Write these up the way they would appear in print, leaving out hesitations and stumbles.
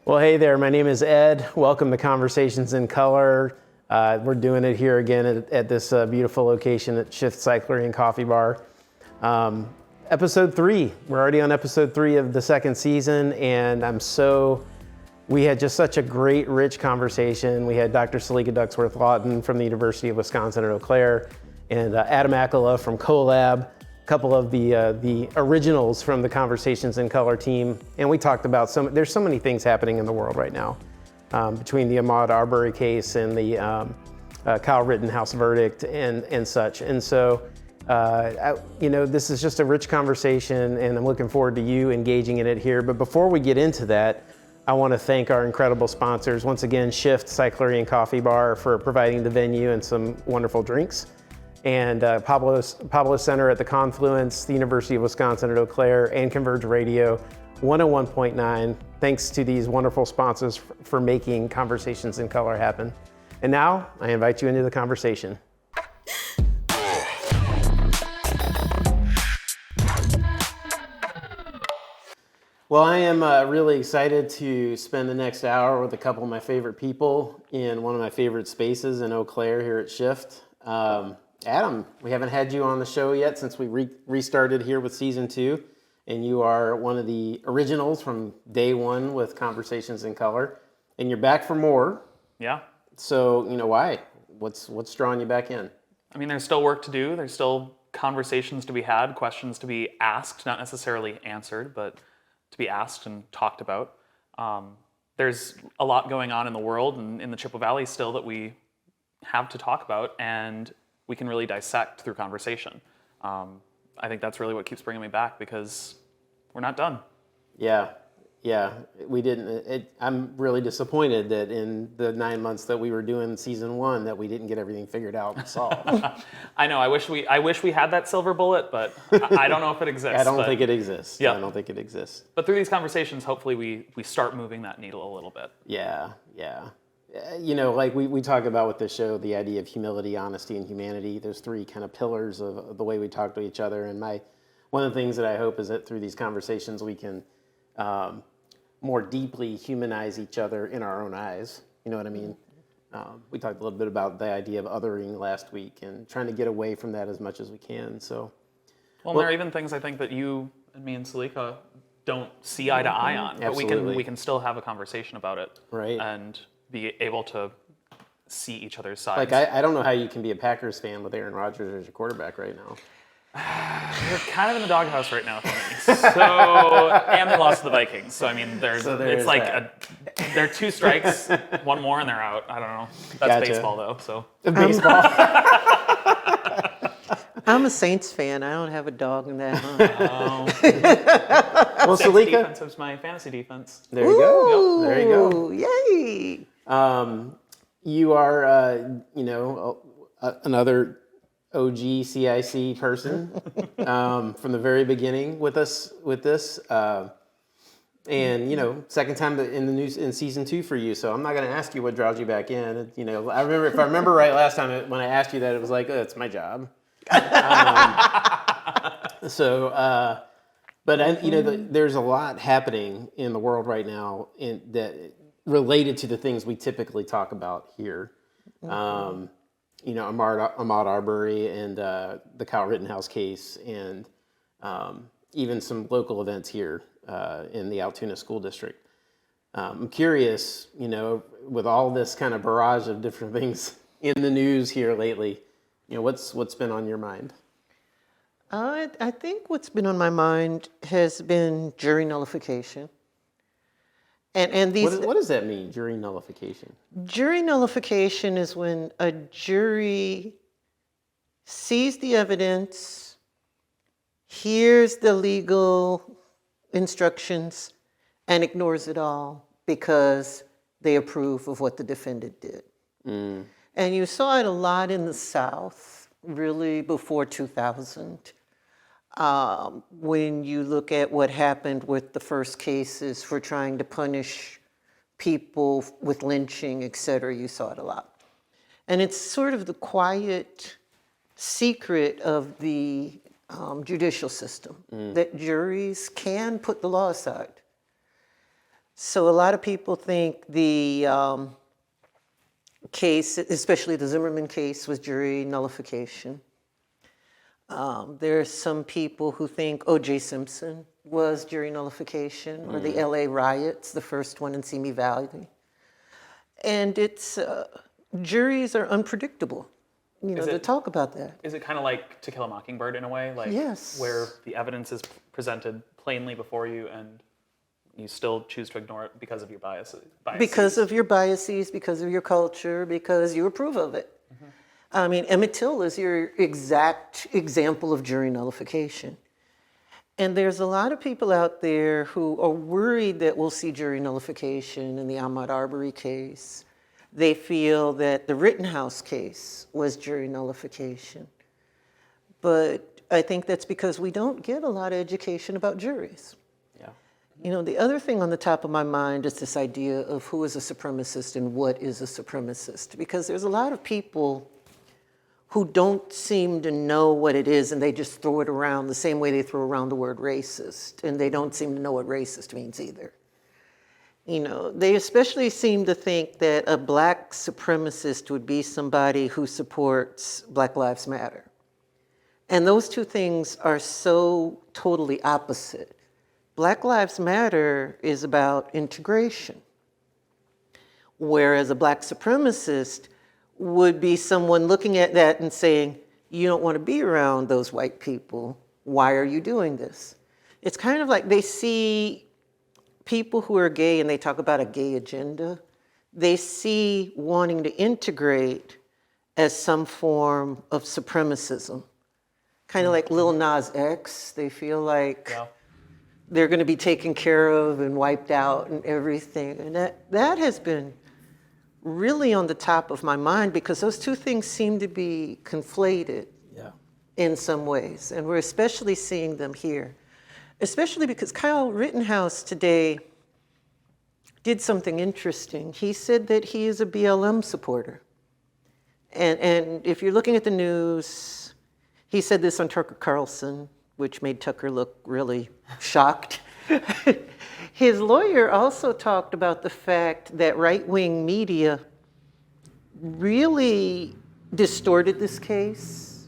Well, hey there, my name is Ed. Welcome to Conversations in Color. We're doing it here again at this beautiful location at Shift Cyclery and Coffee Bar. Episode 3, we're already on episode 3 of the second season, and we had just such a great, rich conversation. We had Dr. Salika Ducksworth-Lawton from the University of Wisconsin at Eau Claire, and Adam Akala from CoLab, a couple of the originals from the Conversations in Color team. And we talked about there's so many things happening in the world right now, between the Ahmaud Arbery case and the Kyle Rittenhouse verdict and such. And so, this is just a rich conversation, and I'm looking forward to you engaging in it here. But before we get into that, I want to thank our incredible sponsors. Once again, Shift Cyclery and Coffee Bar for providing the venue and some wonderful drinks. And Pablo Center at the Confluence, the University of Wisconsin at Eau Claire, and Converge Radio 101.9. Thanks to these wonderful sponsors for making Conversations in Color happen. And now, I invite you into the conversation. Well, I am really excited to spend the next hour with a couple of my favorite people in one of my favorite spaces in Eau Claire here at Shift. Adam, we haven't had you on the show yet since we restarted here with season 2, and you are one of the originals from day 1 with Conversations in Color, and you're back for more. Yeah. So, why? What's drawing you back in? I mean, there's still work to do. There's still conversations to be had, questions to be asked, not necessarily answered, but to be asked and talked about. There's a lot going on in the world and in the Chippewa Valley still that we have to talk about, and we can really dissect through conversation. I think that's really what keeps bringing me back, because we're not done. Yeah, we didn't. I'm really disappointed that in the 9 months that we were doing season 1 that we didn't get everything figured out and solved. I know. I wish we had that silver bullet, but I don't know if it exists. I don't think it exists. Yeah. I don't think it exists. But through these conversations, hopefully we start moving that needle a little bit. Yeah. Like we talk about with this show, the idea of humility, honesty, and humanity. There's 3 kind of pillars of the way we talk to each other. And one of the things that I hope is that through these conversations we can more deeply humanize each other in our own eyes. You know what I mean? We talked a little bit about the idea of othering last week and trying to get away from that as much as we can. So, well, there are even things I think that you and me and Salika don't see eye to eye on, but we can still have a conversation about it, right? And be able to see each other's sides. Like I don't know how you can be a Packers fan with Aaron Rodgers as your quarterback right now. You're kind of in the doghouse right now for me. So, and they lost to the Vikings. So I mean, there are 2 strikes, 1 more, and they're out. I don't know. That's Gotcha. Baseball though. So baseball. I'm a Saints fan. I don't have a dog in that hunt. Well, Saints Salika, defense is my fantasy defense. There you go. Ooh, There you go. Yay! You are, another OG CIC person from the very beginning with us with this, and second time in the news in season 2 for you. So I'm not going to ask you what draws you back in. I remember right last time when I asked you that, it was like, it's my job. There's a lot happening in the world right now that related to the things we typically talk about here. Ahmaud Arbery and the Kyle Rittenhouse case, and even some local events here in the Altoona School District. I'm curious, with all this kind of barrage of different things in the news here lately, what's been on your mind? I think what's been on my mind has been jury nullification. And these. What does that mean, jury nullification? Jury nullification is when a jury sees the evidence, hears the legal instructions, and ignores it all because they approve of what the defendant did. Mm. And you saw it a lot in the South, really before 2000. When you look at what happened with the first cases for trying to punish people with lynching, et cetera, you saw it a lot. And it's sort of the quiet secret of the judicial system, that juries can put the law aside. So a lot of people think the case, especially the Zimmerman case, was jury nullification. There are some people who think O.J. Simpson was jury nullification, or the LA riots, the first one in Simi Valley. And it's, juries are unpredictable, to talk about that. Is it kind of like To Kill a Mockingbird in a way? Like, yes. Where the evidence is presented plainly before you and you still choose to ignore it because of your biases? Because of your biases, because of your culture, because you approve of it. I mean, Emmett Till is your exact example of jury nullification. And there's a lot of people out there who are worried that we'll see jury nullification in the Ahmaud Arbery case. They feel that the Rittenhouse case was jury nullification. But I think that's because we don't get a lot of education about juries. Yeah. The other thing on the top of my mind is this idea of who is a supremacist and what is a supremacist. Because there's a lot of people who don't seem to know what it is, and they just throw it around the same way they throw around the word racist, and they don't seem to know what racist means either. They especially seem to think that a black supremacist would be somebody who supports Black Lives Matter. And those two things are so totally opposite. Black Lives Matter is about integration, whereas a black supremacist would be someone looking at that and saying, you don't want to be around those white people. Why are you doing this? It's kind of like they see people who are gay and they talk about a gay agenda. They see wanting to integrate as some form of supremacism. Kind of like Lil Nas X. They feel like they're going to be taken care of and wiped out and everything. And that has been really on the top of my mind because those two things seem to be conflated in some ways. And we're especially seeing them here, especially because Kyle Rittenhouse today did something interesting. He said that he is a BLM supporter. And if you're looking at the news, he said this on Tucker Carlson, which made Tucker look really shocked. His lawyer also talked about the fact that right-wing media really distorted this case,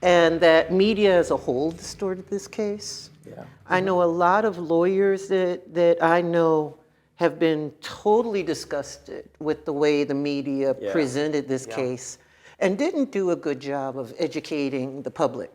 and that media as a whole distorted this case. Yeah. I know a lot of lawyers that I know have been totally disgusted with the way the media presented this case and didn't do a good job of educating the public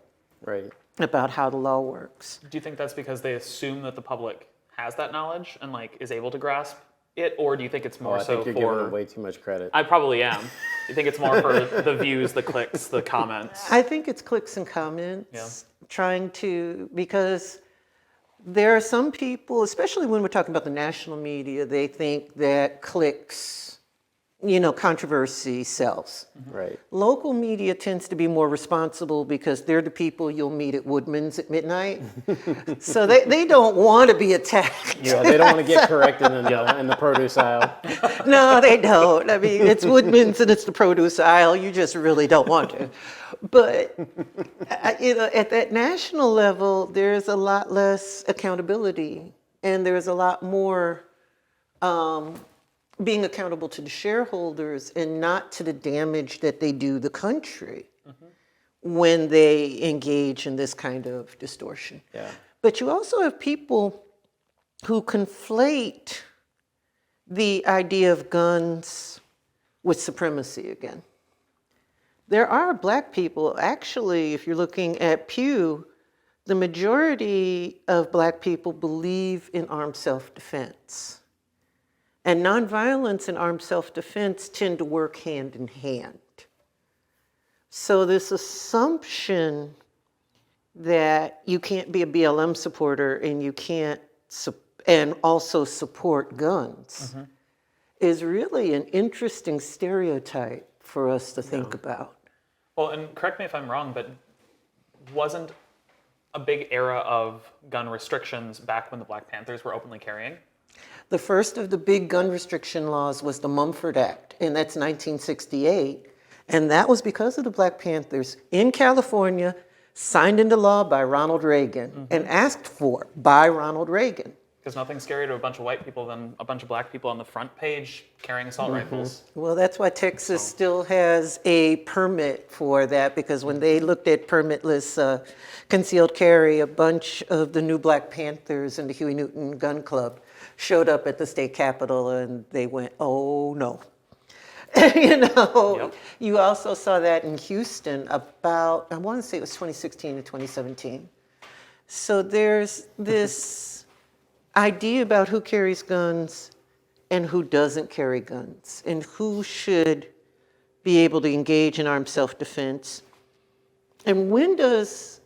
about how the law works. Do you think that's because they assume that the public has that knowledge and is able to grasp it, or do you think it's more I think you're giving it way too much credit. I probably am. You think it's more for the views, the clicks, the comments? I think it's clicks and comments, because there are some people, especially when we're talking about the national media, they think that clicks, controversy sells. Right. Local media tends to be more responsible because they're the people you'll meet at Woodman's at midnight. So they don't want to be attacked. Yeah, they don't want to get corrected in the produce aisle. No, they don't. I mean, it's Woodman's and it's the produce aisle. You just really don't want to. But, at that national level, there's a lot less accountability and there's a lot more being accountable to the shareholders and not to the damage that they do the country when they engage in this kind of distortion. Yeah. But you also have people who conflate the idea of guns with supremacy again. There are black people, actually, if you're looking at Pew, the majority of black people believe in armed self-defense. And nonviolence and armed self-defense tend to work hand in hand. So this assumption that you can't be a BLM supporter and you can't and also support guns is really an interesting stereotype for us to think about. Well, and correct me if I'm wrong, but wasn't a big era of gun restrictions back when the Black Panthers were openly carrying? The first of the big gun restriction laws was the Mumford Act, and that's 1968. And that was because of the Black Panthers in California, signed into law by Ronald Reagan and asked for by Ronald Reagan. Because nothing's scarier to a bunch of white people than a bunch of black people on the front page carrying assault rifles. Well, that's why Texas still has a permit for that, because when they looked at permitless concealed carry, a bunch of the new Black Panthers and the Huey Newton Gun Club showed up at the state capitol and they went, oh no. Yep. You also saw that in Houston about, I want to say it was 2016 to 2017. So there's this idea about who carries guns and who doesn't carry guns, and who should be able to engage in armed self-defense. And when does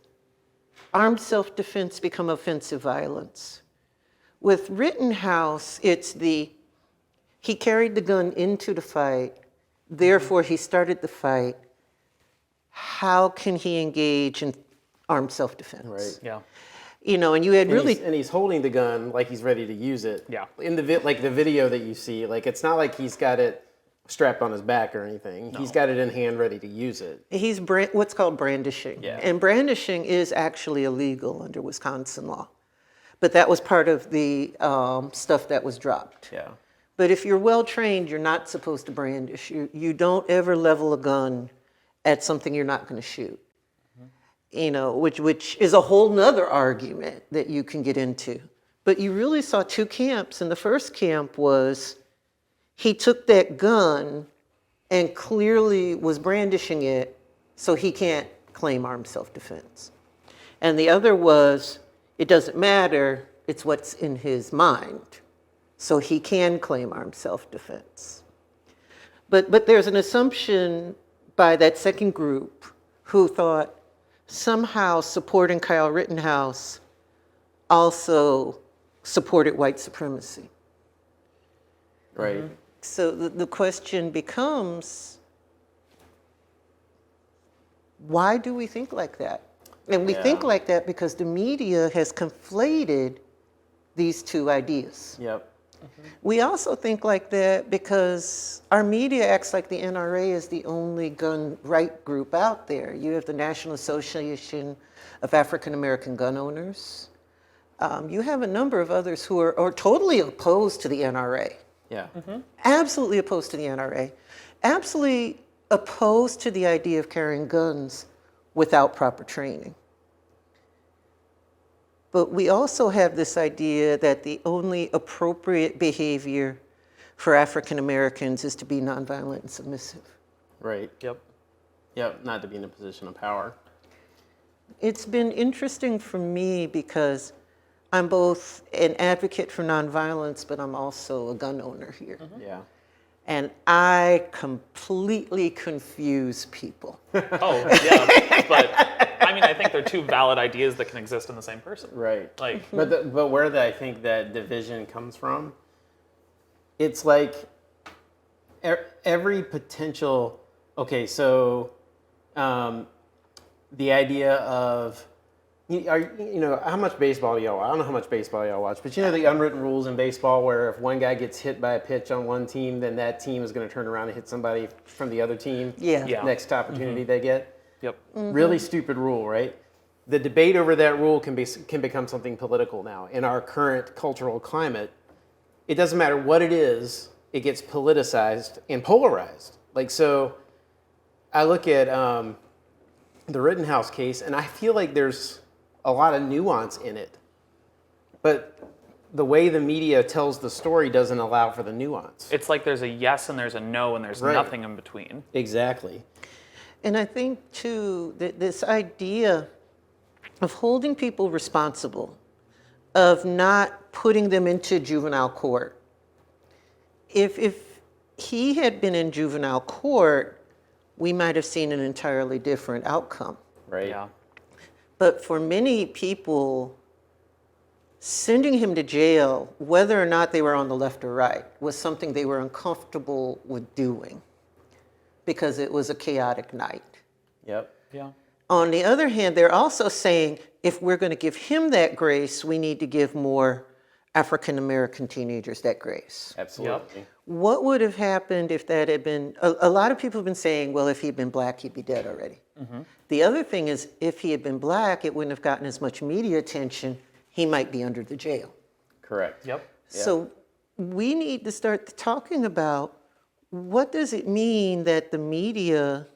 armed self-defense become offensive violence? With Rittenhouse, it's he carried the gun into the fight, therefore he started the fight. How can he engage in armed self-defense? Right. Yeah. And you had really... And he's holding the gun like he's ready to use it. Yeah. In the the video that you see, like it's not like he's got it strapped on his back or anything. No. He's got it in hand ready to use it. He's what's called brandishing. Yeah. And brandishing is actually illegal under Wisconsin law. But that was part of the stuff that was dropped. Yeah. But if you're well trained, you're not supposed to brandish. You don't ever level a gun at something you're not going to shoot. Which is a whole nother argument that you can get into. But you really saw two camps. And the first camp was he took that gun and clearly was brandishing it, so he can't claim armed self-defense. And the other was, it doesn't matter, it's what's in his mind, so he can claim armed self-defense. But there's an assumption by that second group who thought somehow supporting Kyle Rittenhouse also supported white supremacy. Right. So the question becomes, why do we think like that? And we think like that because the media has conflated these two ideas. Yep. We also think like that because our media acts like the NRA is the only gun right group out there. You have the National Association of African American Gun Owners. You have a number of others who are totally opposed to the NRA. Yeah. Absolutely opposed to the NRA. Absolutely opposed to the idea of carrying guns without proper training. But we also have this idea that the only appropriate behavior for African Americans is to be nonviolent and submissive. Right. Yep. Yep. Not to be in a position of power. It's been interesting for me because I'm both an advocate for nonviolence, but I'm also a gun owner here. Yeah. And I completely confuse people. Oh, yeah. But I mean, I think they're two valid ideas that can exist in the same person. Right. Like, but where I think that division comes from, it's like every potential. Okay, so the idea of how much baseball do y'all watch? I don't know how much baseball y'all watch, but the unwritten rules in baseball where if one guy gets hit by a pitch on one team, then that team is going to turn around and hit somebody from the other team. Yeah. Next opportunity they get. yep. Really stupid rule, right? The debate over that rule can become something political now. In our current cultural climate, it doesn't matter what it is, it gets politicized and polarized. Like, so I look at the Rittenhouse case, and I feel like there's a lot of nuance in it. But the way the media tells the story doesn't allow for the nuance. It's like there's a yes and there's a no and there's nothing in between. Exactly. And I think, too, that this idea of holding people responsible, of not putting them into juvenile court. If he had been in juvenile court, we might have seen an entirely different outcome. Right. Yeah. But for many people, sending him to jail, whether or not they were on the left or right, was something they were uncomfortable with doing because it was a chaotic night. Yep. Yeah. On the other hand, they're also saying, if we're going to give him that grace, we need to give more African American teenagers that grace. Absolutely. Yep. What would have happened if that had been, a lot of people have been saying, well, if he'd been black, he'd be dead already. Mm-hmm. The other thing is, if he had been black, it wouldn't have gotten as much media attention. He might be under the jail. Correct. Yep. So we need to start talking about what does it mean that the media,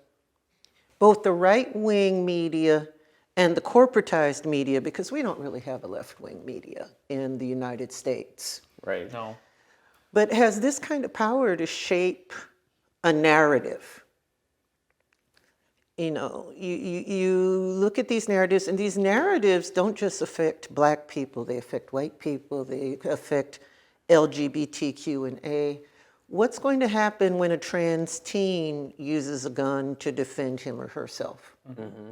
both the right-wing media and the corporatized media, because we don't really have a left-wing media in the United States, Right. No. but has this kind of power to shape a narrative. You know, you look at these narratives, and these narratives don't just affect Black people, they affect white people, they affect LGBTQ and A. What's going to happen when a trans teen uses a gun to defend him or herself? Mm-hmm.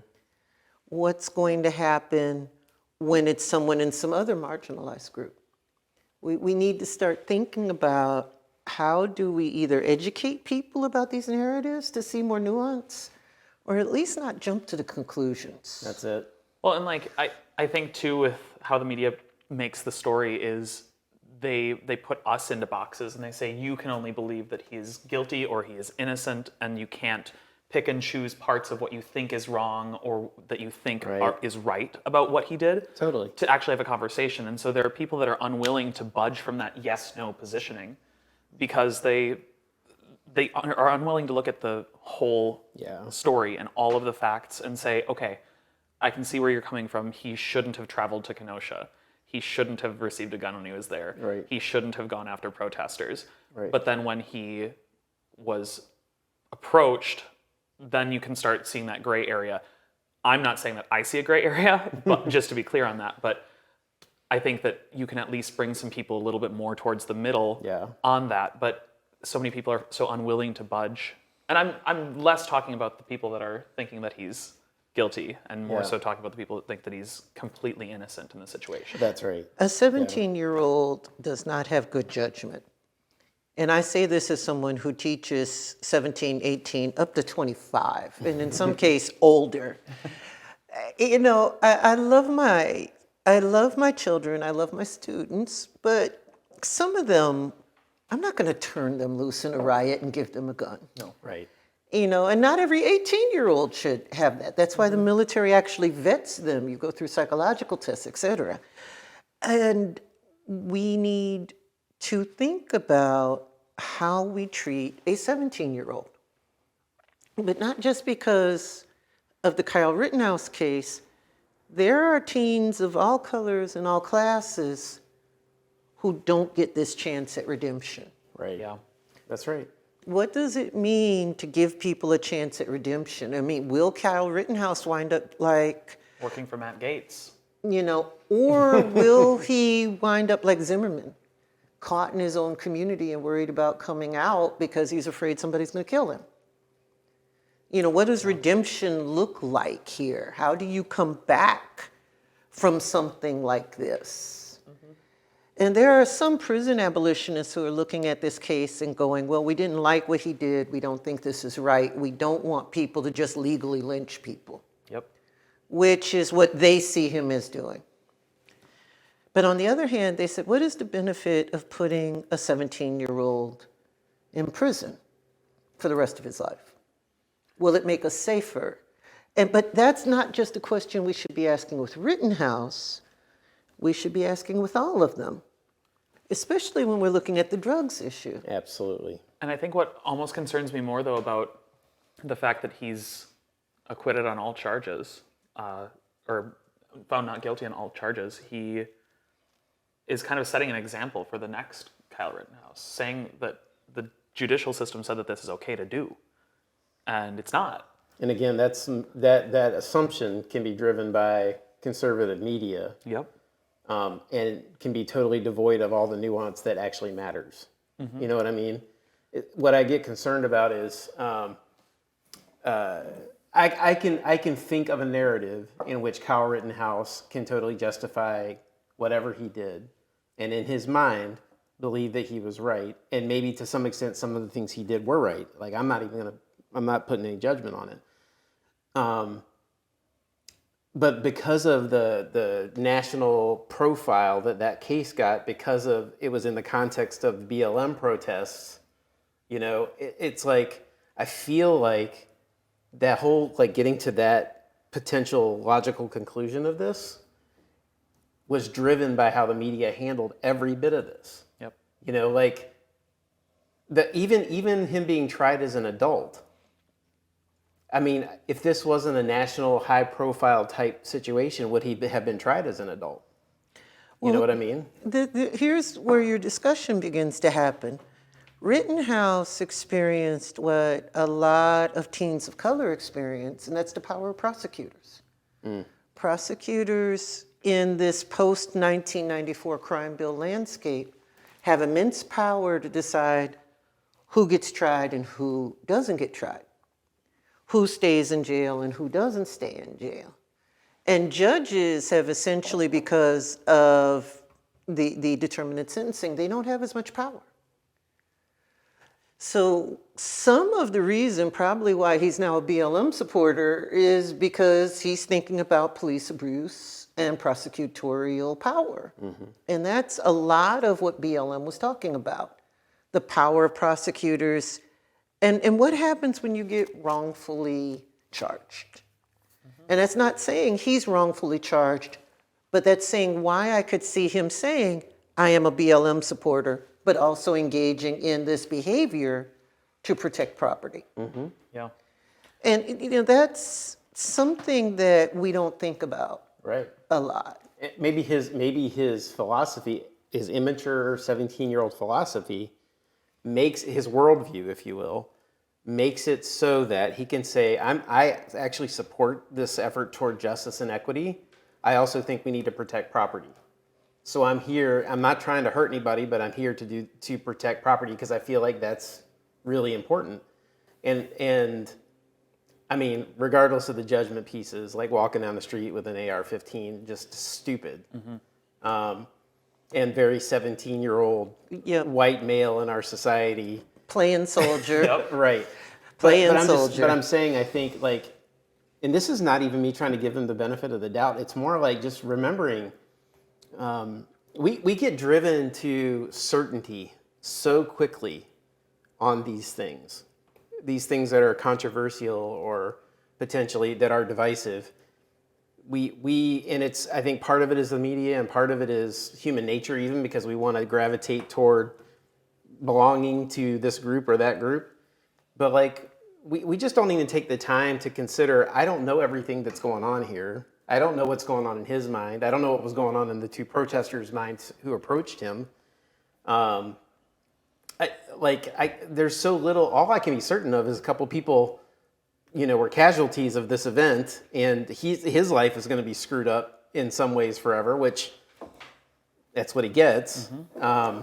What's going to happen when it's someone in some other marginalized group? We need to start thinking about how do we either educate people about these narratives to see more nuance, or at least not jump to the conclusions. That's it. Well, and like I think too with how the media makes the story is they put us into boxes and they say you can only believe that he is guilty or he is innocent, and you can't pick and choose parts of what you think is wrong or that you think is right about what he did. Totally. To actually have a conversation. And so there are people that are unwilling to budge from that yes/no positioning because they are unwilling to look at the whole story and all of the facts and say, okay, I can see where you're coming from. He shouldn't have traveled to Kenosha. He shouldn't have received a gun when he was there. Right. He shouldn't have gone after protesters. Right. But then when he was approached, then you can start seeing that gray area. I'm not saying that I see a gray area, but just to be clear on that. But I think that you can at least bring some people a little bit more towards the middle on that. But so many people are so unwilling to budge. And I'm less talking about the people that are thinking that he's guilty and more so talking about the people that think that he's completely innocent in the situation. That's right. A 17-year-old does not have good judgment. And I say this as someone who teaches 17, 18, up to 25, and in some case older. You know, I love my children, I love my students, but some of them, I'm not going to turn them loose in a riot and give them a gun. No. Right. You know, and not every 18-year-old should have that. That's why the military actually vets them. You go through psychological tests, et cetera. And we need to think about how we treat a 17-year-old. But not just because of the Kyle Rittenhouse case. There are teens of all colors and all classes who don't get this chance at redemption. Right. Yeah. That's right. What does it mean to give people a chance at redemption? I mean, will Kyle Rittenhouse wind up like... Working for Matt Gaetz. You know, or will he wind up like Zimmerman, caught in his own community and worried about coming out because he's afraid somebody's going to kill him? You know, what does redemption look like here? How do you come back from something like this? And there are some prison abolitionists who are looking at this case and going, well, we didn't like what he did. We don't think this is right. We don't want people to just legally lynch people. Yep. Which is what they see him as doing. But on the other hand, they said, what is the benefit of putting a 17-year-old in prison for the rest of his life? Will it make us safer? But that's not just a question we should be asking with Rittenhouse. We should be asking with all of them, especially when we're looking at the drugs issue. Absolutely. And I think what almost concerns me more, though, about the fact that he's acquitted on all charges, or found not guilty on all charges, he is kind of setting an example for the next Kyle Rittenhouse, saying that the judicial system said that this is okay to do, and it's not. And again, that assumption can be driven by conservative media. Yep. And it can be totally devoid of all the nuance that actually matters. Mm-hmm. You know what I mean? What I get concerned about is I can think of a narrative in which Kyle Rittenhouse can totally justify whatever he did, and in his mind believe that he was right, and maybe to some extent some of the things he did were right. Like I'm not putting any judgment on it. But because of the national profile that case got, because of it was in the context of BLM protests, you know, it's like I feel like that whole like getting to that potential logical conclusion of this was driven by how the media handled every bit of this. Yep. You know, like even him being tried as an adult. I mean, if this wasn't a national high-profile type situation, would he have been tried as an adult? You know what I mean? Here's where your discussion begins to happen. Rittenhouse experienced what a lot of teens of color experience, and that's the power of prosecutors. Prosecutors in this post-1994 crime bill landscape have immense power to decide who gets tried and who doesn't get tried, who stays in jail and who doesn't stay in jail. And judges have essentially, because of the determinate sentencing, they don't have as much power. So some of the reason probably why he's now a BLM supporter is because he's thinking about police abuse and prosecutorial power. And that's a lot of what BLM was talking about, the power of prosecutors and what happens when you get wrongfully charged. And that's not saying he's wrongfully charged, but that's saying why I could see him saying, I am a BLM supporter, but also engaging in this behavior to protect property. Yeah. And that's something that we don't think about a lot. Maybe his philosophy, his immature 17-year-old philosophy, makes his worldview, if you will, makes it so that he can say, I actually support this effort toward justice and equity. I also think we need to protect property. So I'm here, I'm not trying to hurt anybody, but I'm here to protect property because I feel like that's really important. And I mean, regardless of the judgment pieces, like walking down the street with an AR-15, just stupid. And very 17-year-old white male in our society. Playing soldier. Right. Playing soldier. But I'm saying, I think, like, and this is not even me trying to give him the benefit of the doubt. It's more like just remembering, we get driven to certainty so quickly on these things that are controversial or potentially that are divisive. And it's, I think part of it is the media and part of it is human nature, even because we want to gravitate toward belonging to this group or that group. But like, we just don't even take the time to consider, I don't know everything that's going on here. I don't know what's going on in his mind. I don't know what was going on in the two protesters' minds who approached him. There's so little, all I can be certain of is a couple people, were casualties of this event, and his life is going to be screwed up in some ways forever, which that's what he gets. I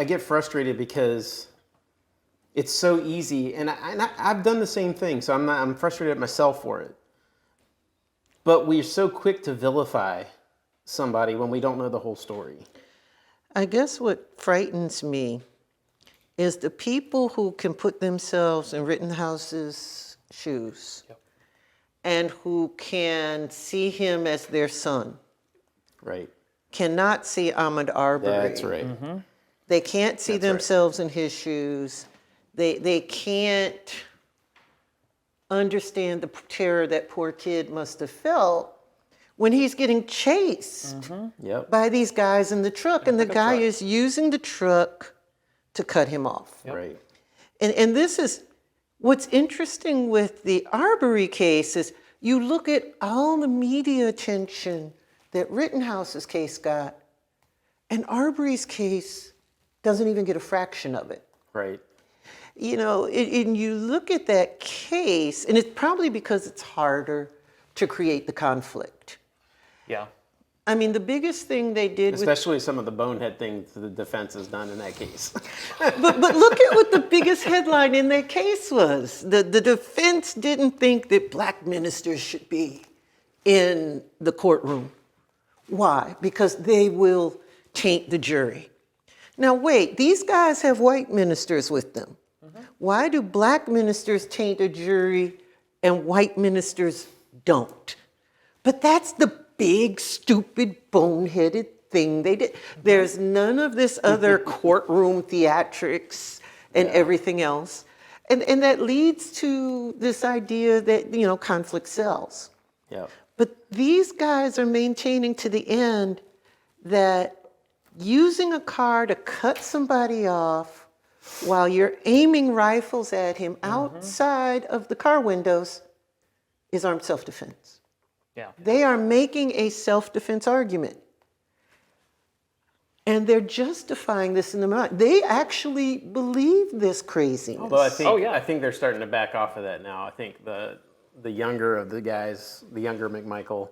get frustrated because it's so easy, and I've done the same thing, so I'm frustrated at myself for it. But we're so quick to vilify somebody when we don't know the whole story. I guess what frightens me is the people who can put themselves in Rittenhouse's shoes and who can see him as their son. Right. Cannot see Ahmaud Arbery. That's right. They can't see themselves in his shoes. They can't understand the terror that poor kid must have felt when he's getting chased by these guys in the truck, and the guy is using the truck to cut him off. Right. And this is what's interesting with the Arbery case is you look at all the media attention that Rittenhouse's case got, and Arbery's case doesn't even get a fraction of it. Right. And you look at that case, and it's probably because it's harder to create the conflict. Yeah. I mean, the biggest thing they did Especially some of the bonehead things the defense has done in that case. but look at what the biggest headline in that case was. The defense didn't think that black ministers should be in the courtroom. Why? Because they will taint the jury. Now wait, these guys have white ministers with them. Why do black ministers taint a jury and white ministers don't? But that's the big, stupid, boneheaded thing they did. There's none of this other courtroom theatrics and everything else. And that leads to this idea that, conflict sells. Yeah. But these guys are maintaining to the end that using a car to cut somebody off while you're aiming rifles at him outside of the car windows is armed self-defense. Yeah. They are making a self-defense argument. And they're justifying this in the mind. They actually believe this craziness. Although I think, Oh, yeah. I think they're starting to back off of that now. I think the younger of the guys, the younger McMichael,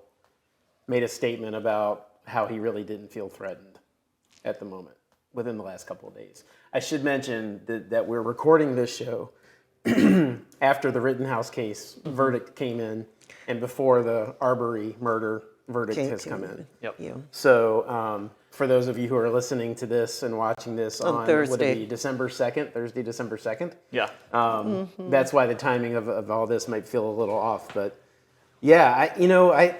made a statement about how he really didn't feel threatened at the moment within the last couple of days. I should mention that we're recording this show after the Rittenhouse case verdict came in and before the Arbery murder verdict has come in. Yep. Yeah. So for those of you who are listening to this and watching this on Thursday. would it be December 2nd, Thursday, December 2nd? Yeah. That's why the timing of all this might feel a little off. But yeah, I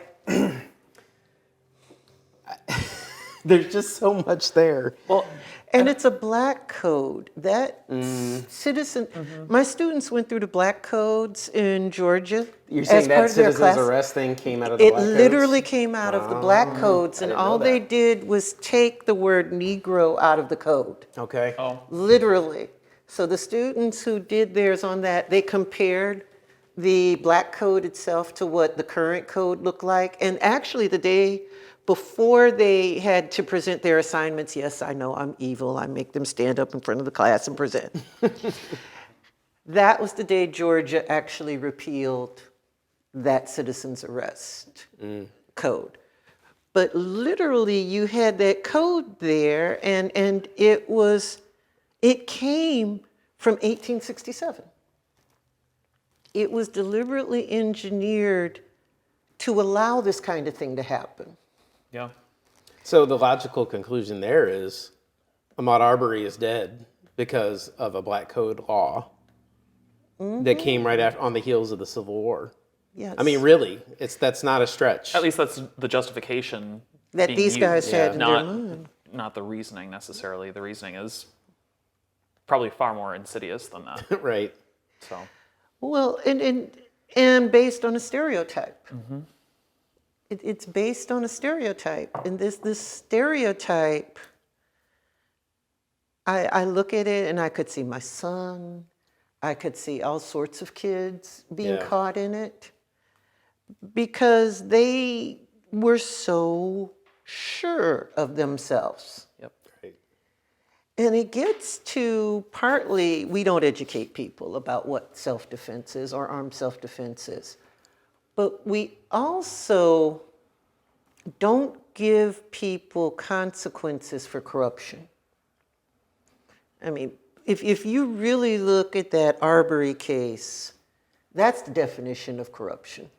there's just so much there. Well, And it's a black code. That citizen, my students went through the black codes in Georgia. You're saying as that part of their citizen's class. arrest thing came out of the It black codes? literally came out of the black codes, and didn't know all they that. did was take the word Negro out of the code. Okay. oh, Literally. So the students who did theirs on that, they compared the black code itself to what the current code looked like. And actually, the day before they had to present their assignments, yes, I know I'm evil. I make them stand up in front of the class and present. That was the day Georgia actually repealed that citizen's arrest code. But literally, you had that code there, and it came from 1867. It was deliberately engineered to allow this kind of thing to happen. yeah. So the logical conclusion there is Ahmaud Arbery is dead because of a black code law that came right after, on the heels of the Civil War. Yes. I mean, really, that's not a stretch. At least that's the justification that being these guys used, had in their not mind. not the reasoning necessarily. The reasoning is probably far more insidious than that. Right. So Well, and based on a stereotype. It's based on a stereotype, and this stereotype, I look at it and I could see my son, I could see all sorts of kids being Yeah. caught in it because they were so sure of themselves. yep. Right. And it gets to partly, we don't educate people about what self-defense is or armed self-defense is. But we also don't give people consequences for corruption. I mean, if you really look at that Arbery case, that's the definition of corruption.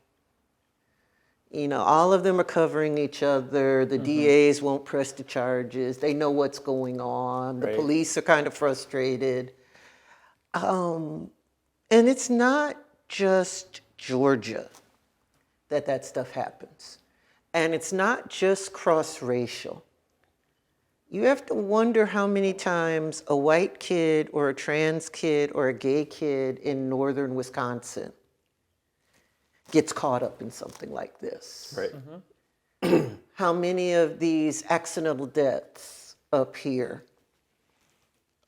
You know, all of them are covering each other. The DAs won't press the charges. They know what's going on. The Right. police are kind of frustrated. And it's not just Georgia that stuff happens. And it's not just cross-racial. You have to wonder how many times a white kid or a trans kid or a gay kid in northern Wisconsin gets caught up in something like this. Right. How many of these accidental deaths up here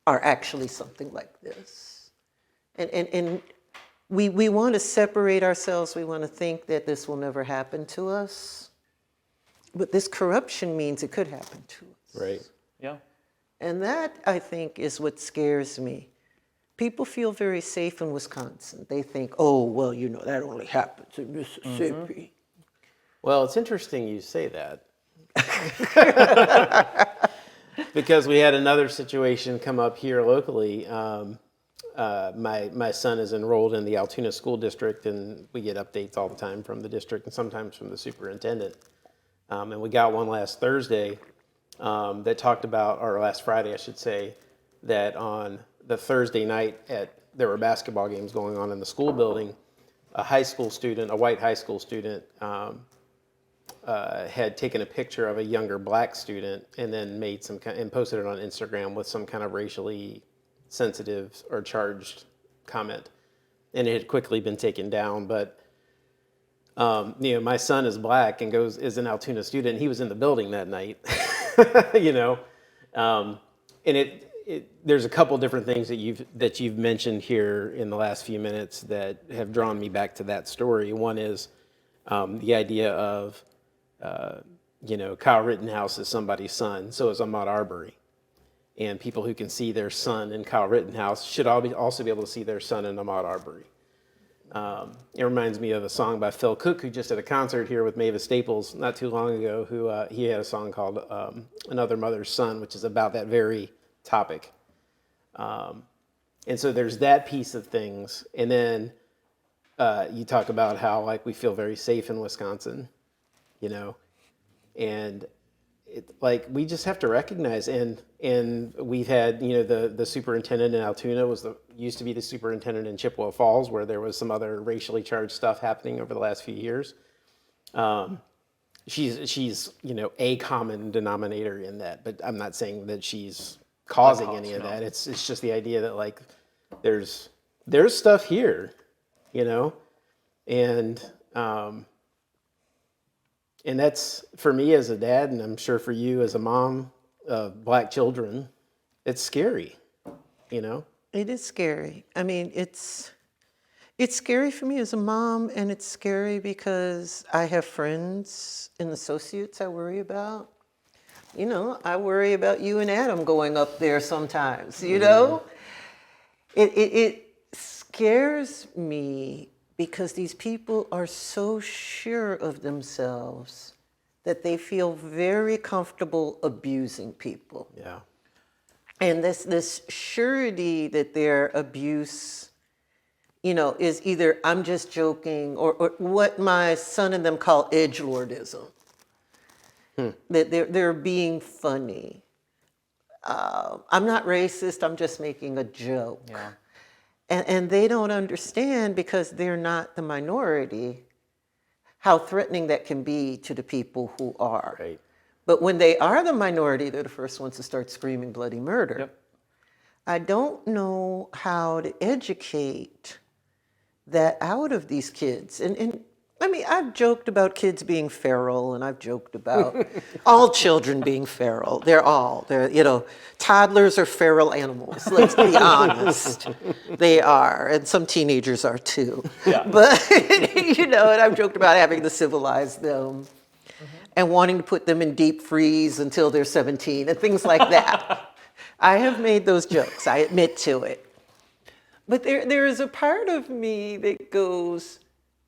are actually something like this? And we want to separate ourselves. We want to think that this will never happen to us. But this corruption means it could happen to us. Right. Yeah. And that, I think, is what scares me. People feel very safe in Wisconsin. They think, oh, well, you know, that only happens in Mississippi. Well, it's interesting you say that. Because we had another situation come up here locally. My son is enrolled in the Altoona School District, and we get updates all the time from the district and sometimes from the superintendent. And we got one last Thursday that talked about, or last Friday, I should say, that on the Thursday night there were basketball games going on in the school building. A high school student, a white high school student, had taken a picture of a younger black student and then made and posted it on Instagram with some kind of racially sensitive or charged comment, and it had quickly been taken down. But My son is black and is an Altoona student. He was in the building that night, and there's a couple different things that you've mentioned here in the last few minutes that have drawn me back to that story. One is the idea of, Kyle Rittenhouse is somebody's son, so is Ahmaud Arbery. And people who can see their son in Kyle Rittenhouse should also be able to see their son in Ahmaud Arbery. It reminds me of a song by Phil Cook, who just had a concert here with Mavis Staples not too long ago, who he had a song called Another Mother's Son, which is about that very topic. And so there's that piece of things. And then you talk about how we feel very safe in Wisconsin, and we just have to recognize, and we've had, the superintendent in Altoona used to be the superintendent in Chippewa Falls, where there was some other racially charged stuff happening over the last few years. She's a common denominator in that, but I'm not saying that she's causing any of that. It's just the idea that there's stuff here, and that's, for me as a dad, and I'm sure for you as a mom of black children, it's scary, It is scary. I mean, it's scary for me as a mom, and it's scary because I have friends and associates I worry about. I worry about you and Adam going up there sometimes, It scares me because these people are so sure of themselves that they feel very comfortable abusing people. Yeah. And this surety that their abuse, is either I'm just joking or what my son and them call edgelordism. That they're being funny. I'm not racist, I'm just making a joke. Yeah. And they don't understand, because they're not the minority, how threatening that can be to the people who are. Right. But when they are the minority, they're the first ones to start screaming bloody murder. Yep. I don't know how to educate that out of these kids. And I mean, I've joked about kids being feral, and I've joked about all children being feral. Toddlers are feral animals, let's be honest. They are, and some teenagers are too. Yeah. But, and I've joked about having to civilize them and wanting to put them in deep freeze until they're 17 and things like that. I have made those jokes, I admit to it. But there is a part of me that goes,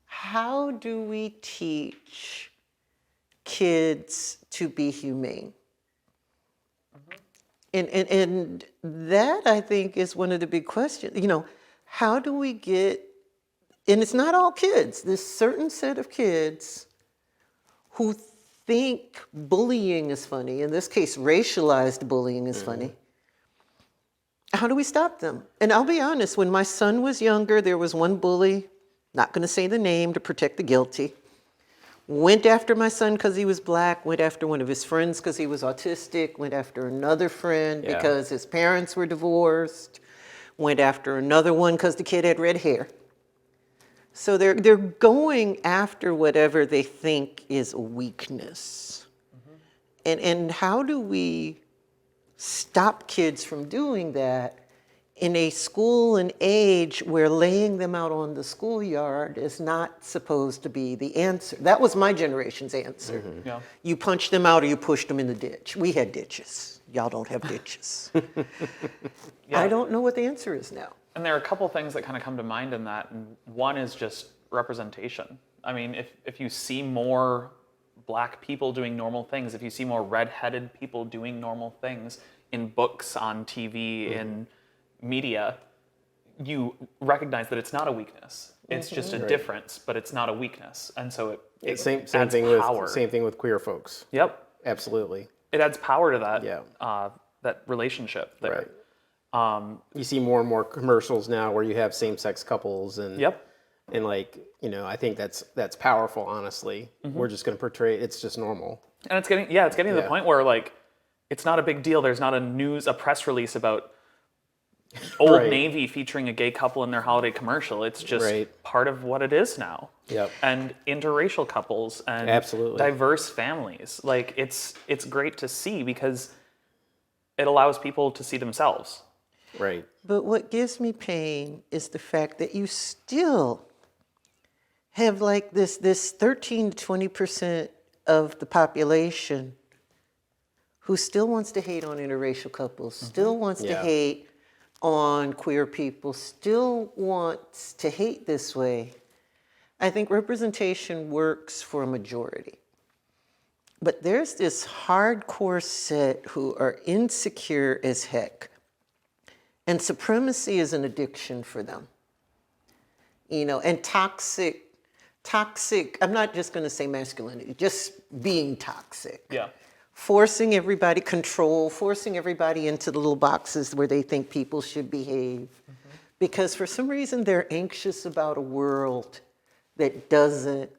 how do we teach kids to be humane? And that, I think, is one of the big questions. How do we get, and it's not all kids, this certain set of kids who think bullying is funny, in this case, racialized bullying is funny. How do we stop them? And I'll be honest, when my son was younger, there was one bully, not going to say the name to protect the guilty, went after my son because he was black, went after one of his friends because he was autistic, went after another friend because his parents were divorced, went after another one because the kid had red hair. So they're going after whatever they think is a weakness. And how do we stop kids from doing that in a school and age where laying them out on the schoolyard is not supposed to be the answer? That was my generation's answer. Yeah. You punch them out or you push them in the ditch. We had ditches. Y'all don't have ditches. Yeah. I don't know what the answer is now. And there are a couple things that kind of come to mind in that. And one is just representation. I mean, if you see more black people doing normal things, if you see more red-headed people doing normal things in books, on TV, in media, you recognize that it's not a weakness. It's just a difference, but it's not a weakness. And so it Same adds thing power. same thing with queer folks. Yep. Absolutely. It adds power to that, Yeah. that relationship there. Right. You see more and more commercials now where you have same-sex couples, and and I think that's powerful. Honestly, we're just going to portray it's just normal. And it's getting to the point where it's not a big deal. There's not a press release about Old Navy featuring a gay couple in their holiday commercial. It's just part of what it is now. Yep. and interracial couples and Absolutely. diverse families. Like it's great to see because it allows people to see themselves. Right. But what gives me pain is the fact that you still have like this 13 to 20% of the population who still wants to hate on interracial couples, still wants to hate on queer people, still wants to hate this way. I think representation works for a majority. But there's this hardcore set who are insecure as heck. And supremacy is an addiction for them. You know, and toxic, I'm not just gonna say masculinity, just being toxic. Yeah. Forcing everybody, forcing everybody into the little boxes where they think people should behave. Because for some reason they're anxious about a world that doesn't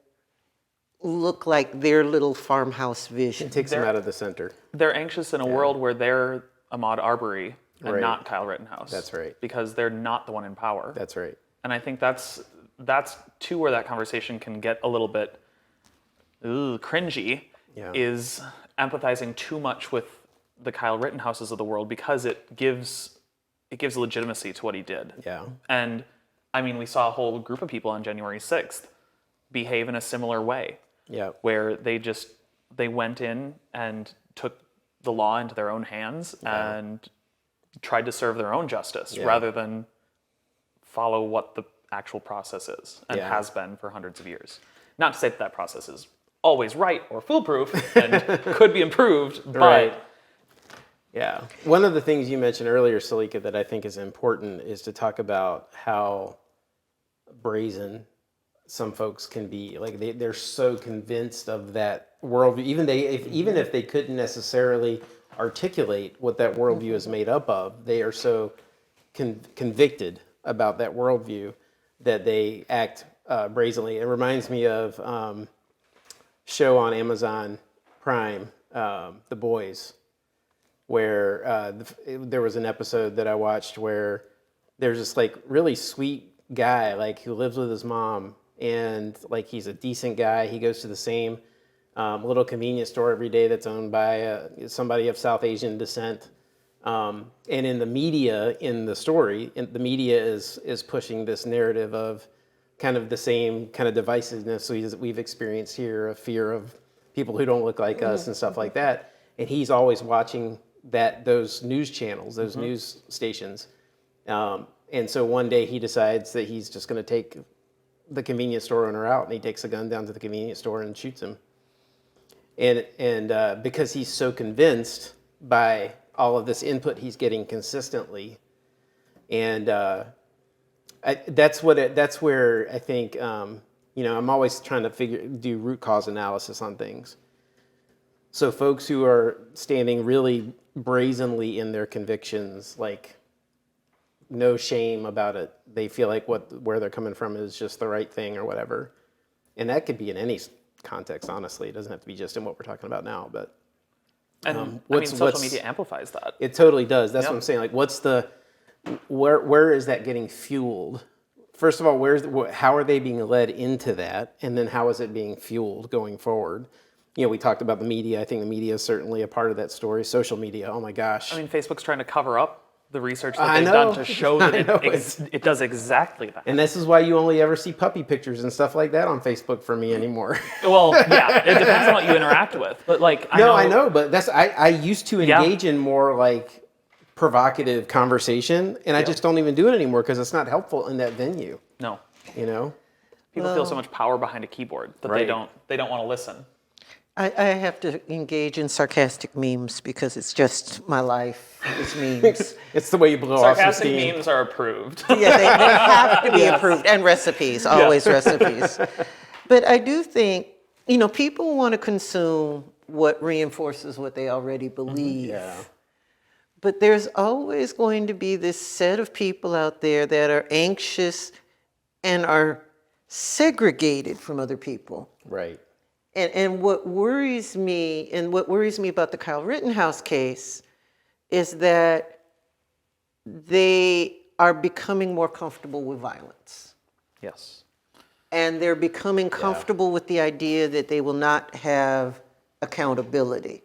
look like their little farmhouse vision. It takes them out of the center. They're anxious in a world where they're Ahmaud Arbery and Right. not Kyle Rittenhouse. That's right. Because they're not the one in power. That's right. And I think that's too where that conversation can get a little bit cringy, is empathizing too much with the Kyle Rittenhouses of the world because it gives legitimacy to what he did. Yeah. And I mean, we saw a whole group of people on January 6th behave in a similar way. Yeah. Where they went in and took the law into their own hands and tried to serve their own justice rather than follow what the actual process is and has been for hundreds of years. Not to say that process is always right or foolproof and could be improved, but Right. Yeah. One of the things you mentioned earlier, Salika, that I think is important is to talk about how brazen some folks can be. Like they're so convinced of that worldview, even if they couldn't necessarily articulate what that worldview is made up of, they are so convicted about that worldview that they act brazenly. It reminds me of show on Amazon Prime, The Boys, where there was an episode that I watched where there's this like really sweet guy like who lives with his mom, and like he's a decent guy. He goes to the same little convenience store every day that's owned by somebody of South Asian descent. And in the media, in the story, the media is pushing this narrative of kind of the same kind of divisiveness we've experienced here, a fear of people who don't look like us and stuff like that. And he's always watching those news channels, those news stations. And so one day he decides that he's just going to take the convenience store owner out, and he takes a gun down to the convenience store and shoots him. And because he's so convinced by all of this input he's getting consistently, and that's where I think I'm always trying to do root cause analysis on things. So folks who are standing really brazenly in their convictions, like no shame about it, they feel like where they're coming from is just the right thing or whatever, and that could be in any context. Honestly, it doesn't have to be just in what we're talking about now, but. And social media amplifies that. It totally does. That's what I'm saying. Like, where is that getting fueled? First of all, how are they being led into that? And then how is it being fueled going forward? We talked about the media. I think the media is certainly a part of that story. Social media, oh my gosh. I mean, Facebook's trying to cover up the research that they've done to show that it does exactly that. And this is why you only ever see puppy pictures and stuff like that on Facebook for me anymore. Well, yeah, it depends on what you interact with. But like, I know, but I used to engage in more like provocative conversation, and I just don't even do it anymore because it's not helpful in that venue. No. People feel so much power behind a keyboard that they don't want to listen. I have to engage in sarcastic memes because it's just my life. It's memes. It's the way you blow off some steam. Sarcastic memes are approved. Yeah, they have to be approved. And recipes, always recipes. But I do think, people want to consume what reinforces what they already believe. Yeah. But there's always going to be this set of people out there that are anxious and are segregated from other people. Right. And what worries me, about the Kyle Rittenhouse case, is that they are becoming more comfortable with violence. Yes. and they're becoming comfortable with the idea that they will not have accountability.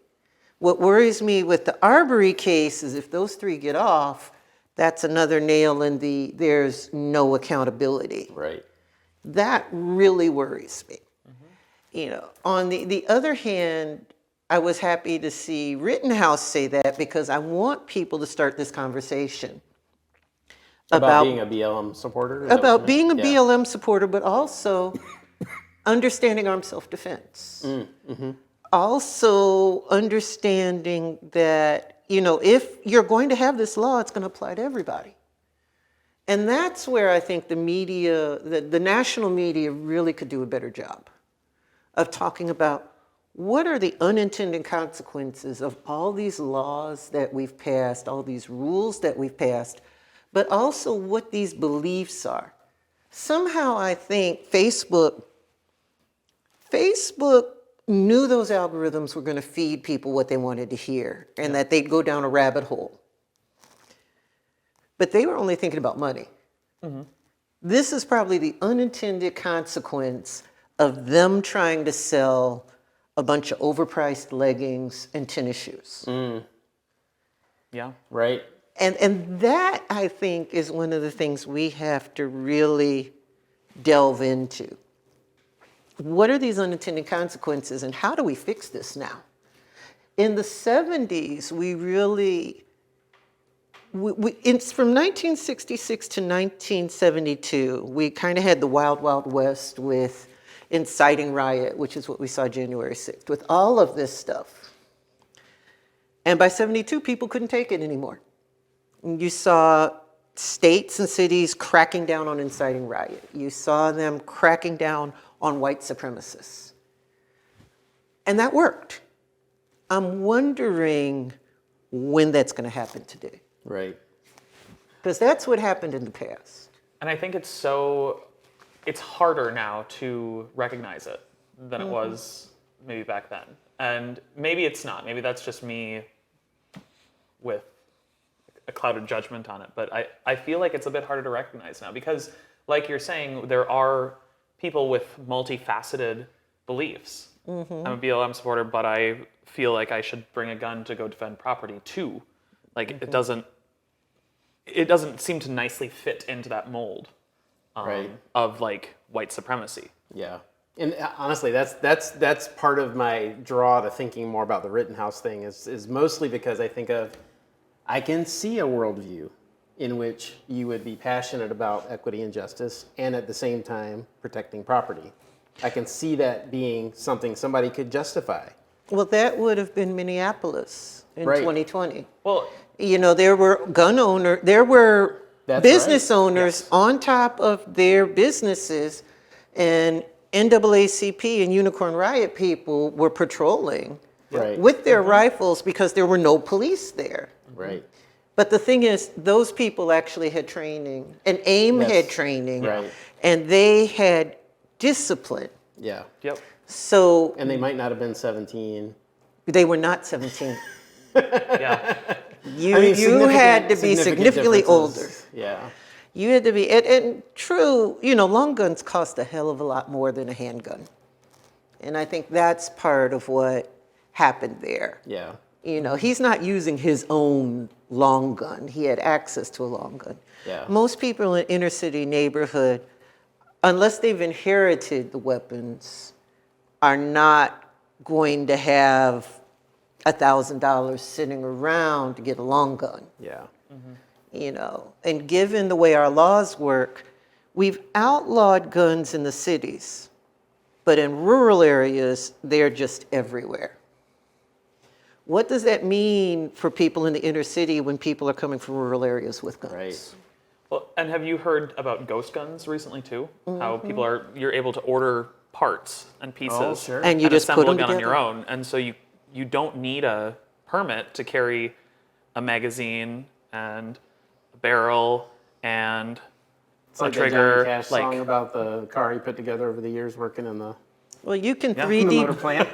What worries me with the Arbery case is if those three get off, that's another nail in the there's no accountability. Right. That really worries me. You know, on the other hand, I was happy to see Rittenhouse say that because I want people to start this conversation About being a BLM supporter? Is that what about you being a meant? Yeah. BLM supporter, but also understanding armed self-defense. Also understanding that, you know, if you're going to have this law, it's going to apply to everybody. And that's where I think the media, the national media really could do a better job of talking about what are the unintended consequences of all these laws that we've passed, all these rules that we've passed, but also what these beliefs are. Somehow I think Facebook knew those algorithms were going to feed people what they wanted to hear and that they'd go down a rabbit hole. But they were only thinking about money. This is probably the unintended consequence of them trying to sell a bunch of overpriced leggings and tennis shoes. Yeah. Right. And that, I think, is one of the things we have to really delve into. What are these unintended consequences and how do we fix this now? In the 70s, it's from 1966 to 1972, we kind of had the Wild Wild West with inciting riot, which is what we saw January 6th, with all of this stuff. And by 72, people couldn't take it anymore. You saw states and cities cracking down on inciting riot. You saw them cracking down on white supremacists. And that worked. I'm wondering when that's going to happen today. Right. Because that's what happened in the past. And I think it's harder now to recognize it than it was maybe back then. And maybe it's not. Maybe that's just me with a clouded judgment on it. But I feel like it's a bit harder to recognize now because, like you're saying, there are people with multifaceted beliefs. I'm a BLM supporter, but I feel like I should bring a gun to go defend property too. Like it doesn't seem to nicely fit into that mold of like white supremacy. Yeah. And honestly, that's part of my draw to thinking more about the Rittenhouse thing is mostly because I can see a worldview in which you would be passionate about equity and justice and at the same time protecting property. I can see that being something somebody could justify. Well, that would have been Minneapolis in 2020. Well, You know, there were That's business right. owners Yes. on top of their businesses, and NAACP and Unicorn Riot people were patrolling Right. with their rifles because there were no police there. Right. But the thing is, those people actually had training, and AIM Yes. had training, Right. and they had discipline. Yeah. yep. So And they might not have been 17. they were not 17. Yeah. You I mean, had to be significant significantly older. differences. Yeah. You had to be, and true, you know, long guns cost a hell of a lot more than a handgun. And I think that's part of what happened there. Yeah. You know, he's not using his own long gun. He had access to a long gun. Yeah. Most people in inner city neighborhood, unless they've inherited the weapons, are not going to have $1,000 sitting around to get a long gun. Yeah. You know, and given the way our laws work, we've outlawed guns in the cities, but in rural areas, they're just everywhere. What does that mean for people in the inner city when people are coming from rural areas with guns? Right. Well, and have you heard about ghost guns recently too? How you're able to order parts and pieces Oh, sure. And you just put assemble them a gun on together. your own, and so you don't need a permit to carry a magazine and a barrel and It's a like trigger. that Johnny Cash song about the car he put together over the years working in the Well, you can Yeah. 3D motor plant.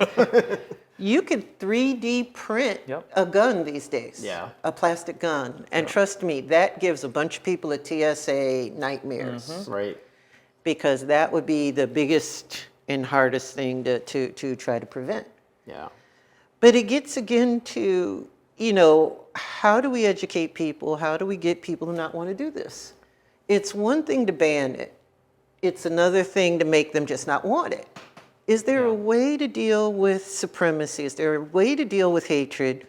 You can 3D print Yep. a gun these days. Yeah. A plastic gun. And trust me, that gives a bunch of people at TSA nightmares. Right. because that would be the biggest and hardest thing to try to prevent. Yeah. But it gets again to, how do we educate people? How do we get people to not want to do this? It's one thing to ban it. It's another thing to make them just not want it. Is there a way to deal with supremacy? Is there a way to deal with hatred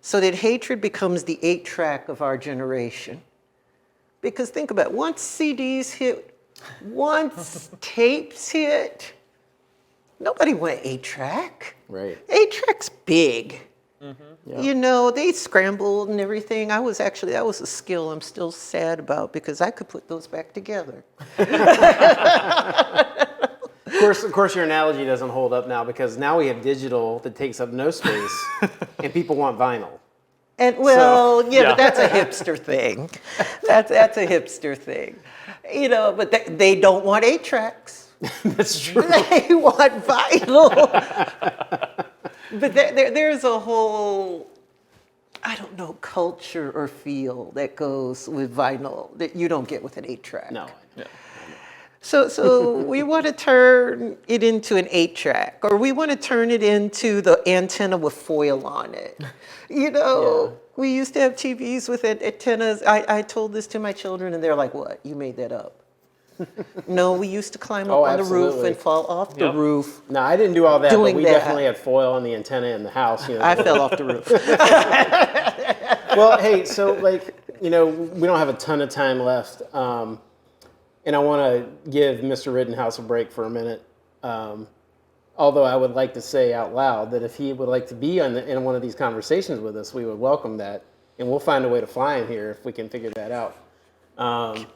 so that hatred becomes the 8-track of our generation? Because think about it, once CDs hit, once tapes hit, nobody went 8-track. Right. 8-track's big. Yeah. They scrambled and everything. That was a skill I'm still sad about because I could put those back together. Of course, your analogy doesn't hold up now because now we have digital that takes up no space, and people want vinyl. And but that's a hipster thing. That's a hipster thing. But they don't want 8-tracks. That's true. They want vinyl. But there's a whole, culture or feel that goes with vinyl that you don't get with an 8-track. No. Yeah. So we want to turn it into an 8-track, or we want to turn it into the antenna with foil on it. We used to have TVs with antennas. I told this to my children, and they're like, "What? You made that up?" No, we used to climb up on the roof and fall off the roof. No, I didn't do all that, but we that. definitely had foil on the antenna in the house. I fell off the roof. Well, hey, so we don't have a ton of time left, and I want to give Mr. Rittenhouse a break for a minute. Although I would like to say out loud that if he would like to be in one of these conversations with us, we would welcome that, and we'll find a way to fly him here if we can figure that out. I'm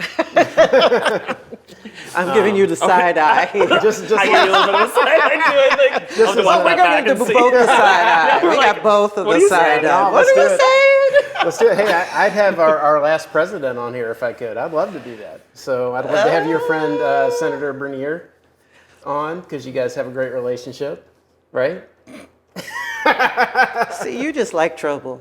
giving you the side eye. Just I give you a little bit of a side eye too, I think. Just I'll We're going to do both the side eye. We got both of the side eye. What are you saying? Let's do it. Hey, I'd have our last president on here if I could. I'd love to do that. So I'd love to have your friend Senator Bernier on because you guys have a great relationship, right? See, you just like trouble.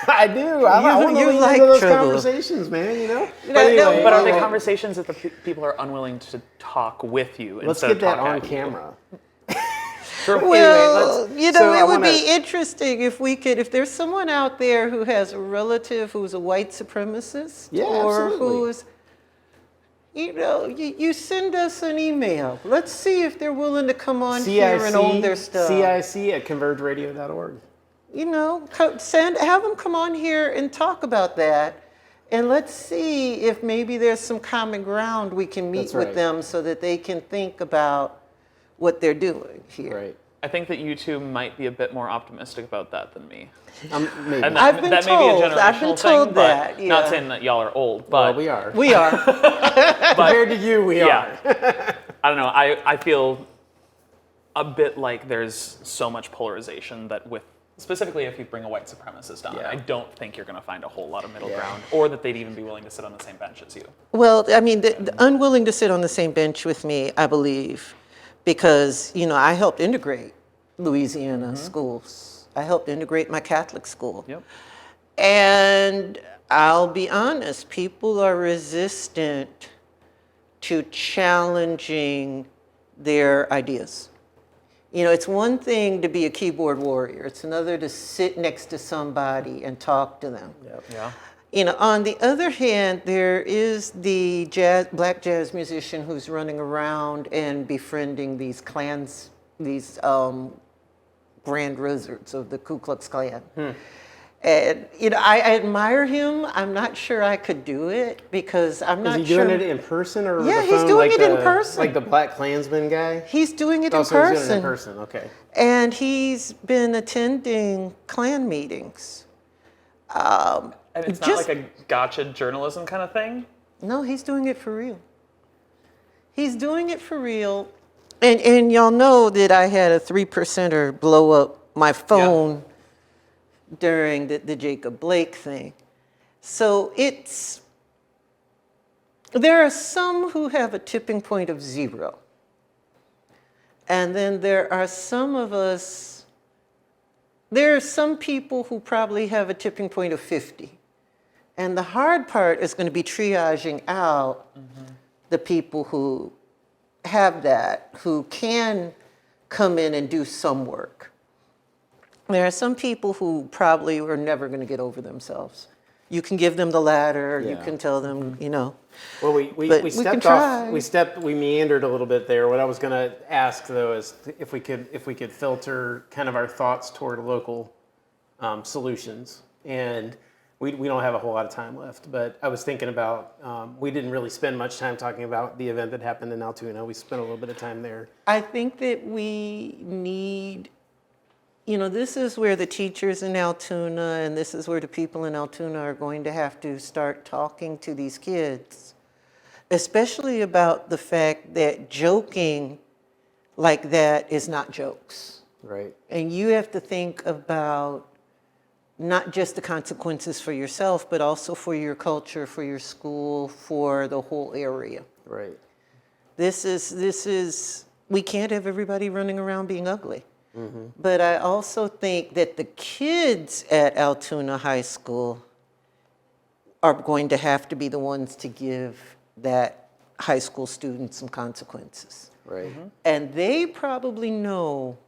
I do. I want to like those trouble. conversations, man. But are they conversations that the people are unwilling to talk with you? Let's get that on camera. Well, Anyway, it would be interesting if there's someone out there who has a relative who's a white supremacist, or absolutely. who's, you send us an email. Let's see if they're willing to come on here and own their stuff. CIC@convergeradio.org. Have them come on here and talk about that. And let's see if maybe there's some common ground we can meet with them so that they can think about what they're doing here. Right. I think that you two might be a bit more optimistic about that than me. Maybe. And I've been that told. may be a generational I've been told thing, that. but not saying that y'all are old, but Well, we are. We are. Compared to you, we are. I don't know. I feel a bit like there's so much polarization that specifically if you bring a white supremacist on, I don't think you're going to find a whole lot of middle ground, or that they'd even be willing to sit on the same bench as you. Well, I mean, the unwilling to sit on the same bench with me, I believe, because, I helped integrate Louisiana schools. I helped integrate my Catholic school. Yep. And I'll be honest, people are resistant to challenging their ideas. It's one thing to be a keyboard warrior. It's another to sit next to somebody and talk to them. Yep. Yeah. On the other hand, there is the black jazz musician who's running around and befriending these clans, these grand wizards of the Ku Klux Klan. And, I admire him. I'm not sure I could do it because I'm not sure. Is he doing it in person or over the phone? He's doing it in person. Like the Black Klansman guy? He's doing it in So he's doing it person. in person, okay. And he's been attending Klan meetings. And it's not like a gotcha journalism kind of thing? No, he's doing it for real. He's doing it for real. And y'all know that I had a 3%er blow up my phone during the Jacob Blake thing. So there are some who have a tipping point of 0. And then there are some people who probably have a tipping point of 50. And the hard part is going to be triaging out the people who have that, who can come in and do some work. There are some people who probably are never going to get over themselves. You can give them the ladder, you Yeah. can tell them, you know. Well, But we we can stepped try. off. We meandered a little bit there. What I was going to ask though is if we could filter kind of our thoughts toward local solutions, and we don't have a whole lot of time left. But I was thinking about we didn't really spend much time talking about the event that happened in Altoona. We spent a little bit of time there. I think that we need, you know, this is where the teachers in Altoona and this is where the people in Altoona are going to have to start talking to these kids, especially about the fact that joking like that is not jokes. Right. And you have to think about not just the consequences for yourself, but also for your culture, for your school, for the whole area. Right. This is, we can't have everybody running around being ugly. But I also think that the kids at Altoona High School are going to have to be the ones to give that high school student some consequences. Right. And they probably know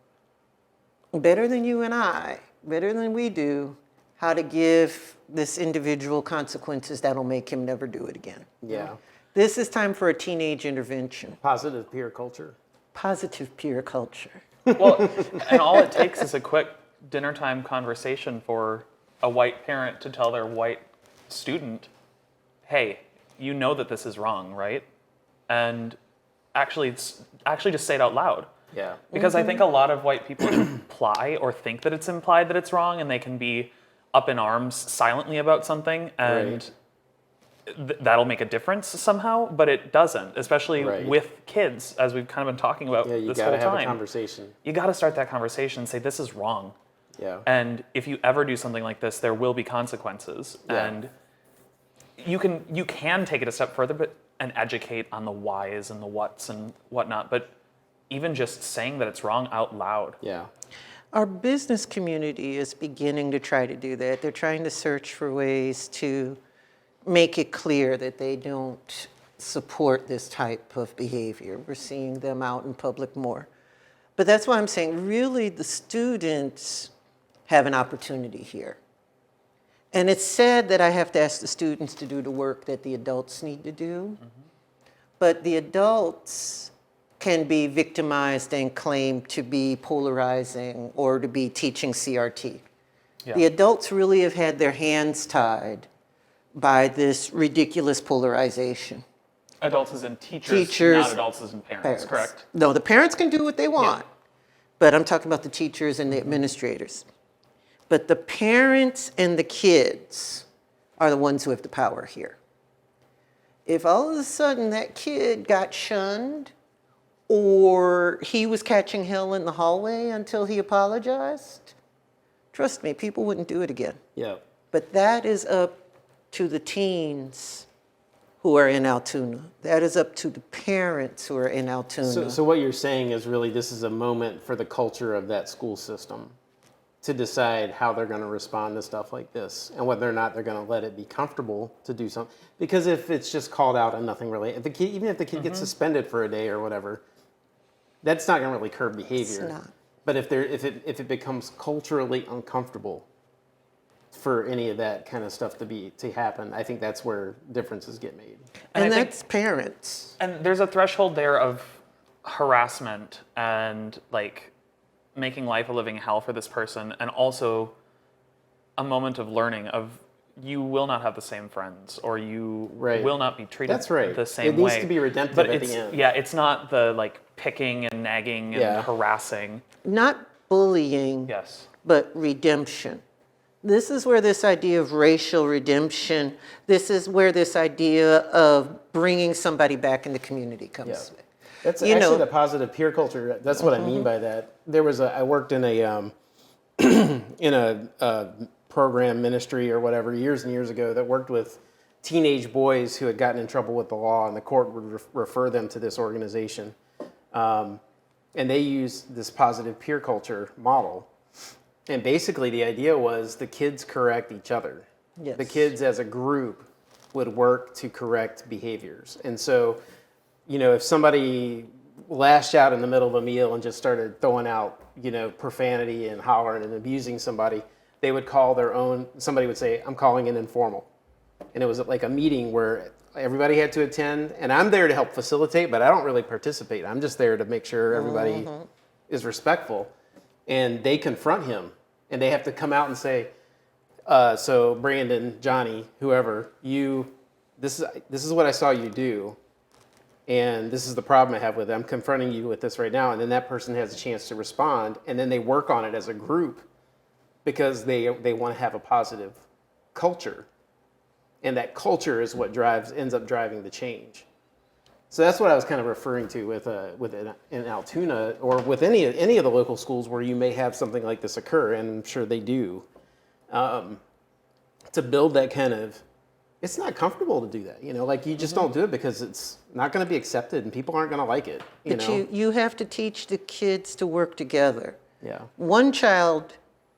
better than you and I, better than we do, how to give this individual consequences that'll make him never do it again. Yeah. This is time for a teenage intervention. Positive peer culture. Positive peer culture. Well, and all it takes is a quick dinner time conversation for a white parent to tell their white student, hey, you know that this is wrong, right? And actually just say it out loud. Yeah. Because I think a lot of white people imply or think that it's implied that it's wrong, and they can be up in arms silently about something, and that'll make a difference somehow, but it doesn't, especially with kids, as we've kind of been talking about Yeah, you this gotta whole have time. a conversation. You got to start that conversation and say, this is wrong. Yeah. And if you ever do something like this, there will be consequences. Yeah. And you can take it a step further and educate on the whys and the whats and whatnot. But even just saying that it's wrong out loud. Yeah. Our business community is beginning to try to do that. They're trying to search for ways to make it clear that they don't support this type of behavior. We're seeing them out in public more. But that's why I'm saying really the students have an opportunity here. And it's sad that I have to ask the students to do the work that the adults need to do. But the adults can be victimized and claimed to be polarizing or to be teaching CRT. Yeah. The adults really have had their hands tied by this ridiculous polarization. Adults as in teachers, not adults as in parents, correct? No, the parents can do what they want, but I'm talking about the teachers and the administrators. But the parents and the kids are the ones who have the power here. If all of a sudden that kid got shunned or he was catching hell in the hallway until he apologized, trust me, people wouldn't do it again. Yeah. But that is up to the teens who are in Altoona. That is up to the parents who are in Altoona. So what you're saying is really this is a moment for the culture of that school system to decide how they're going to respond to stuff like this and whether or not they're going to let it be comfortable to do something. Because if it's just called out and nothing really, even if the kid gets suspended for a day or whatever, that's not going to really curb behavior. It's not. But if it becomes culturally uncomfortable for any of that kind of stuff to happen, I think that's where differences get made. And I think- that's parents. And there's a threshold there of harassment and like making life a living hell for this person, and also a moment of learning of you will not have the same friends, or you will not be treated That's right. the same way. It needs to be redemptive but at it's, the end. Yeah, it's not the like picking and nagging and harassing. Not bullying, Yes. but redemption. This is where this idea of racial redemption, this is where this idea of bringing somebody back in the community comes in. That's You actually know- the positive peer culture. That's what I mean by that. I worked in a in a program ministry or whatever years and years ago that worked with teenage boys who had gotten in trouble with the law, and the court would refer them to this organization. And they used this positive peer culture model. And basically the idea was the kids correct each other. Yes. The kids as a group would work to correct behaviors. And so, if somebody lashed out in the middle of a meal and just started throwing out, profanity and hollering and abusing somebody, they would call their own, somebody would say, I'm calling an informal. And it was like a meeting where everybody had to attend, and I'm there to help facilitate, but I don't really participate. I'm just there to make sure everybody is respectful. And they confront him, and they have to come out and say, so Brandon, Johnny, whoever, this is what I saw you do, and this is the problem I have with it. I'm confronting you with this right now. And then that person has a chance to respond, and then they work on it as a group because they want to have a positive culture. And that culture is what ends up driving the change. So that's what I was kind of referring to in Altoona, or with any of the local schools where you may have something like this occur, and I'm sure they do. To build that kind of, it's not comfortable to do that, like you just don't do it because it's not going to be accepted and people aren't going to like it. But you have to teach the kids to work together. Yeah. One child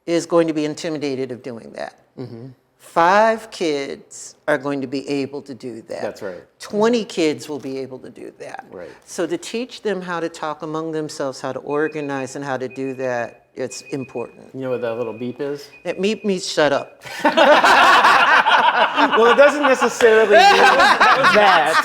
is going to be intimidated of doing that. Mm-hmm. 5 kids are going to be able to do that. That's right. 20 kids will be able to do that. Right. So to teach them how to talk among themselves, how to organize and how to do that, it's important. You know what that little beep is? It means shut up. Well, it doesn't necessarily mean that.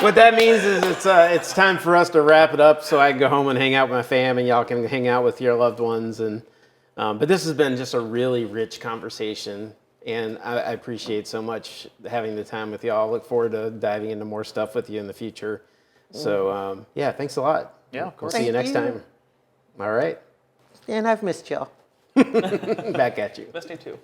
What that means is it's time for us to wrap it up so I can go home and hang out with my fam, and y'all can hang out with your loved ones. And but this has been just a really rich conversation, and I appreciate so much having the time with y'all. I look forward to diving into more stuff with you in the future. So yeah, thanks a lot. Yeah, of course. We'll see you next time. All right. And I've missed y'all. Back at you. Missed you too.